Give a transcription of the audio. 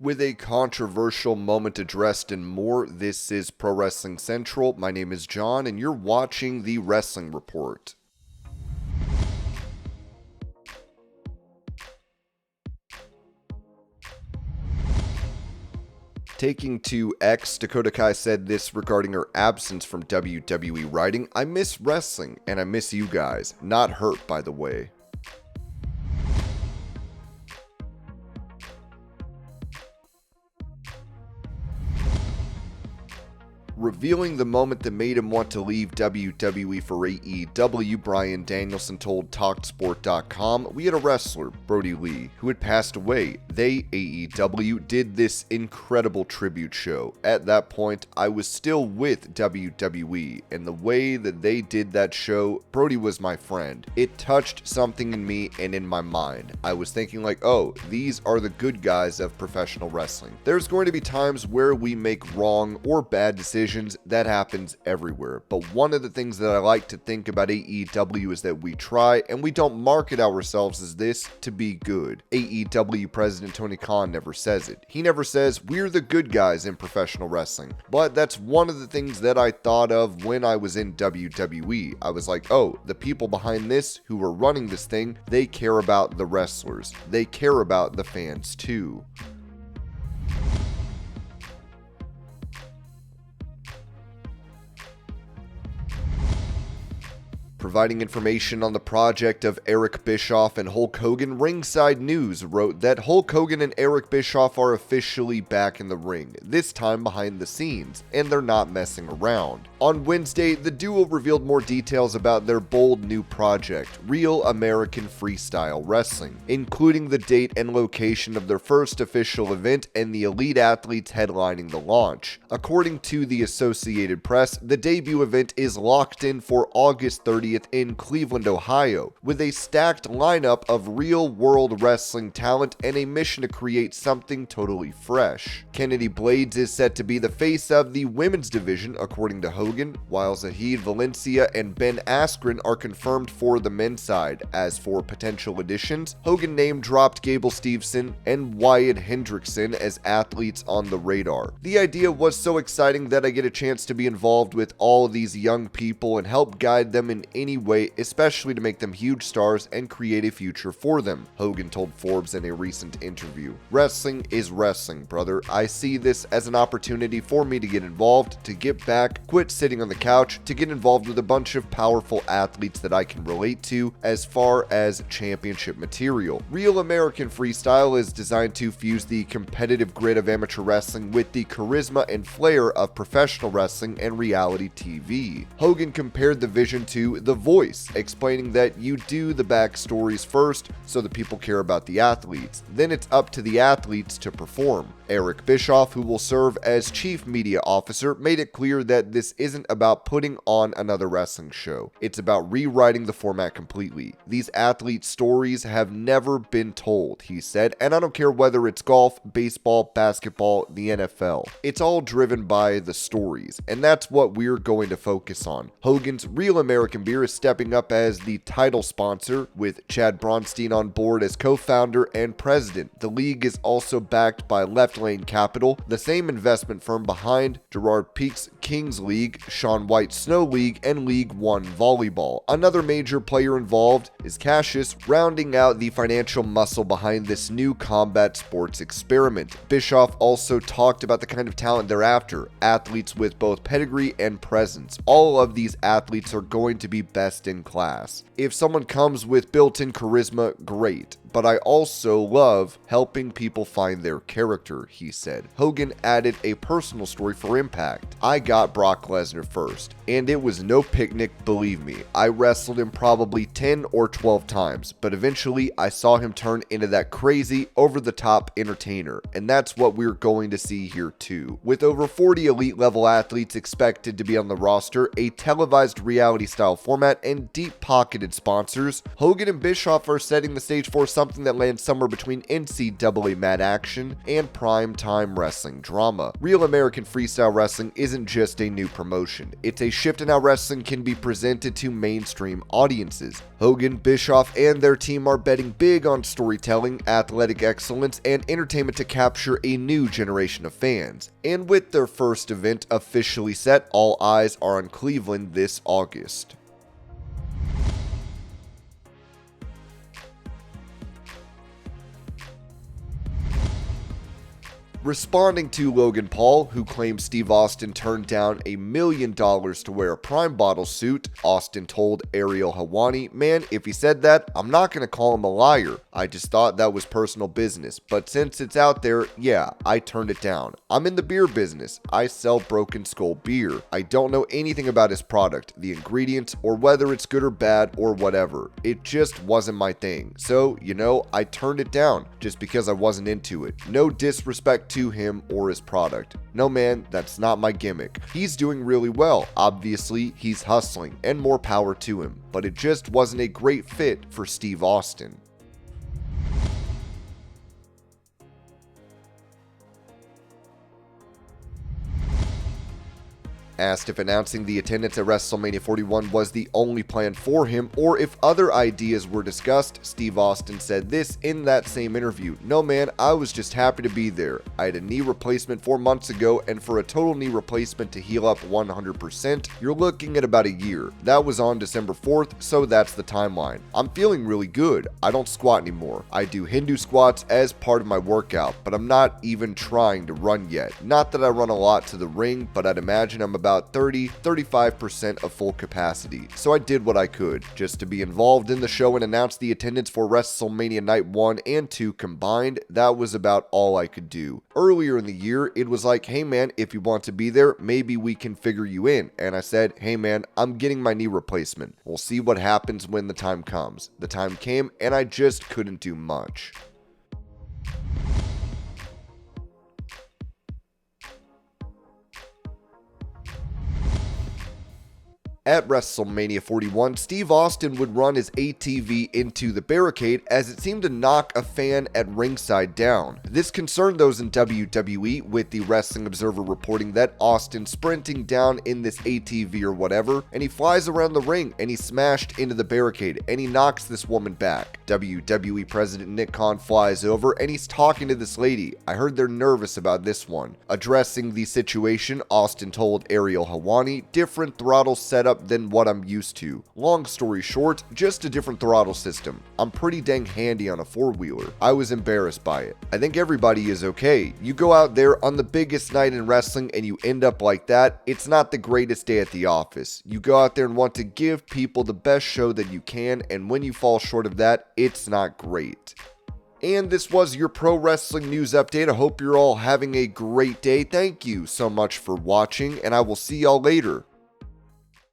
With a controversial moment addressed and more, this is Pro Wrestling Central. My name is John, and you're watching the Wrestling Report. Taking to X, Dakota Kai said this regarding her absence from WWE, writing, "I miss wrestling, and I miss you guys. Not hurt, by the way." Revealing the moment that made him want to leave WWE for AEW, Bryan Danielson told TalkSport.com, "We had a wrestler, Brody Lee, who had passed away. They, AEW, did this incredible tribute show. At that point, I was still with WWE, and the way that they did that show, Brody was my friend. It touched something in me and in my mind. I was thinking like, oh, these are the good guys of professional wrestling. There's going to be times where we make wrong or bad decisions. That happens everywhere, but one of the things that I like to think about AEW is that we try and we don't market ourselves as this to be good. AEW President Tony Khan never says it. He never says we're the good guys in professional wrestling, but that's one of the things that I thought of when I was in WWE. I was like, oh, the people behind this who are running this thing, they care about the wrestlers. They care about the fans too." Providing information on the project of Eric Bischoff and Hulk Hogan, Ringside News wrote that Hulk Hogan and Eric Bischoff are officially back in the ring, this time behind the scenes, and they're not messing around. On Wednesday, the duo revealed more details about their bold new project, Real American Freestyle Wrestling, including the date and location of their first official event and the elite athletes headlining the launch. According to the Associated Press, the debut event is locked in for August 30th in Cleveland, Ohio, with a stacked lineup of real-world wrestling talent and a mission to create something totally fresh. Kennedy Blades is set to be the face of the women's division, according to Hogan, while Zahid Valencia and Ben Askren are confirmed for the men's side. As for potential additions, Hogan name-dropped Gable Steveson and Wyatt Hendrickson as athletes on the radar. The idea was so exciting that I get a chance to be involved with all of these young people and help guide them in any way, especially to make them huge stars and create a future for them," Hogan told Forbes in a recent interview. "Wrestling is wrestling, brother. I see this as an opportunity for me to get involved, to get back, quit sitting on the couch, to get involved with a bunch of powerful athletes that I can relate to as far as championship material. Real American Freestyle is designed to fuse the competitive grit of amateur wrestling with the charisma and flair of professional wrestling and reality TV." Hogan compared the vision to The Voice, explaining that you do the backstories first so that people care about the athletes. Then it's up to the athletes to perform. Eric Bischoff, who will serve as chief media officer, made it clear that this isn't about putting on another wrestling show. It's about rewriting the format completely. "These athlete stories have never been told," he said, "and I don't care whether it's golf, baseball, basketball, the NFL. It's all driven by the stories, and that's what we're going to focus on." Hogan's Real American Beer is stepping up as the title sponsor, with Chad Bronstein on board as co-founder and president. The league is also backed by Left Lane Capital, the same investment firm behind Gerard Peak's Kings League, Shaun White's Snow League, and League One Volleyball. Another major player involved is Cassius, rounding out the financial muscle behind this new combat sports experiment. Bischoff also talked about the kind of talent they're after, athletes with both pedigree and presence. All of these athletes are going to be best in class. If someone comes with built-in charisma, great. But I also love helping people find their character, he said. Hogan added a personal story for Impact. "I got Brock Lesnar first, and it was no picnic, believe me. I wrestled him probably 10 or 12 times, but eventually I saw him turn into that crazy, over-the-top entertainer, and that's what we're going to see here too." With over 40 elite-level athletes expected to be on the roster, a televised reality-style format, and deep-pocketed sponsors, Hogan and Bischoff are setting the stage for something that lands somewhere between NCAA mat action and prime-time wrestling drama. Real American Freestyle Wrestling isn't just a new promotion. It's a shift in how wrestling can be presented to mainstream audiences. Hogan, Bischoff, and their team are betting big on storytelling, athletic excellence, and entertainment to capture a new generation of fans. And with their first event officially set, all eyes are on Cleveland this August. Responding to Logan Paul, who claims Steve Austin turned down $1 million to wear a Prime bottle suit, Austin told Ariel Helwani, "Man, if he said that, I'm not gonna call him a liar. I just thought that was personal business, but since it's out there, yeah, I turned it down. I'm in the beer business. I sell Broken Skull beer. I don't know anything about his product, the ingredients, or whether it's good or bad or whatever. It just wasn't my thing. So, I turned it down just because I wasn't into it. No disrespect to him or his product. No man, that's not my gimmick. He's doing really well. Obviously, he's hustling, and more power to him. But it just wasn't a great fit for Steve Austin." Asked if announcing the attendance at WrestleMania 41 was the only plan for him or if other ideas were discussed, Steve Austin said this in that same interview: "No man, I was just happy to be there. I had a knee replacement 4 months ago, and for a total knee replacement to heal up 100%, you're looking at about a year. That was on December 4th, so that's the timeline. I'm feeling really good. I don't squat anymore. I do Hindu squats as part of my workout, but I'm not even trying to run yet. Not that I run a lot to the ring, but I'd imagine I'm about 30-35% of full capacity. So I did what I could, just to be involved in the show and announce the attendance for WrestleMania Night 1 and 2 combined. That was about all I could do. Earlier in the year, it was like, hey man, if you want to be there, maybe we can figure you in. And I said, hey man, I'm getting my knee replacement. We'll see what happens when the time comes. The time came, and I just couldn't do much." At WrestleMania 41, Steve Austin would run his ATV into the barricade as it seemed to knock a fan at ringside down. This concerned those in WWE, with the Wrestling Observer reporting that Austin sprinting down in this ATV or whatever, and he flies around the ring and he smashed into the barricade and he knocks this woman back. WWE President Nick Khan flies over and he's talking to this lady. "I heard they're nervous about this one." Addressing the situation, Austin told Ariel Helwani, "Different throttle setup than what I'm used to. Long story short, just a different throttle system. I'm pretty dang handy on a four-wheeler. I was embarrassed by it. I think everybody is okay. You go out there on the biggest night in wrestling and you end up like that, it's not the greatest day at the office. You go out there and want to give people the best show that you can, and when you fall short of that, it's not great." And this was your pro wrestling news update. I hope you're all having a great day. Thank you so much for watching, and I will see y'all later.